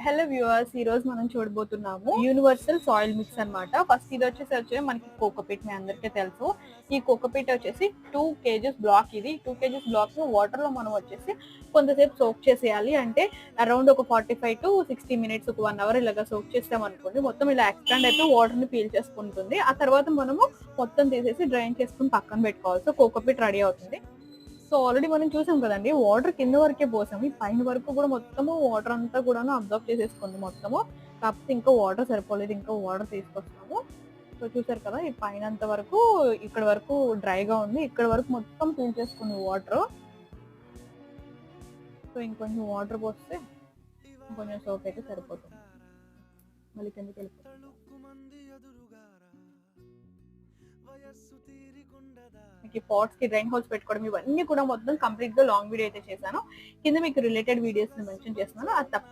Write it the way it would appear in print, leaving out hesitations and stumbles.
Hello viewers, ఈ రోజు మనం చూడబోతున్నాము యూనివర్సల్ సాయిల్ మిక్స్ అన్నమాట. ఫస్ట్ ఇది వచ్చేసి మనకి కోకోపీట్, మీ అందరికీ తెలుసు. ఈ కోకోపీట్ వచ్చేసి 2 kgs బ్లాక్. ఇది 2 kgs బ్లాక్ వాటర్ లో మనం వచ్చేసి కొంతసేపు సోక్ చేసేయాలి. అంటే అరౌండ్ ఒక 45 to 60 మినిట్స్, ఒక 1 అవర్ ఇలాగా సోక్ చేస్తాం అనుకోండి. మొత్తం ఇలా ఎక్స్పాండ్ అయితే వాటర్ ని పీల్ చేసుకుంటుంది. ఆ తర్వాత మనము మొత్తం తీసేసి డ్రైన్ చేసుకుని పక్కన పెట్టుకోవాలి. సో కోకోపీట్ రెడీ అవుతుంది. సో ఆల్రెడీ మనం చూసాం కదండి, వాటర్ కింద వరకే పోసాము. ఈ పైన వరకు కూడా మొత్తము వాటర్ అంతా కూడా అబ్జర్వ్ చేసేసుకుంది మొత్తము. కాకపోతే ఇంకా వాటర్ సరిపోలేదు, ఇంకా వాటర్ తీసుకొస్తాము. సో చూసారు కదా, ఈ పైన అంత వరకు ఇక్కడ వరకు డ్రైగా ఉంది, ఇక్కడ వరకు మొత్తం ఫిల్ చేసుకుంది వాటర్. సో ఇంకొంచెం వాటర్ పోస్తే కొంచెం సోప్ అయితే సరిపోతుంది. మళ్ళీ కిందకి వెళ్ళిపోతుంది. మీకు పాట్స్ కి డ్రైన్ హోల్స్ పెట్టుకోవడం ఇవన్నీ కూడా మొత్తం కంప్లీట్ గా లాంగ్ వీడియో అయితే చేశాను. కింద మీకు రిలేటెడ్ వీడియోస్ మెన్షన్ చేస్తున్నాను. అది తప్ప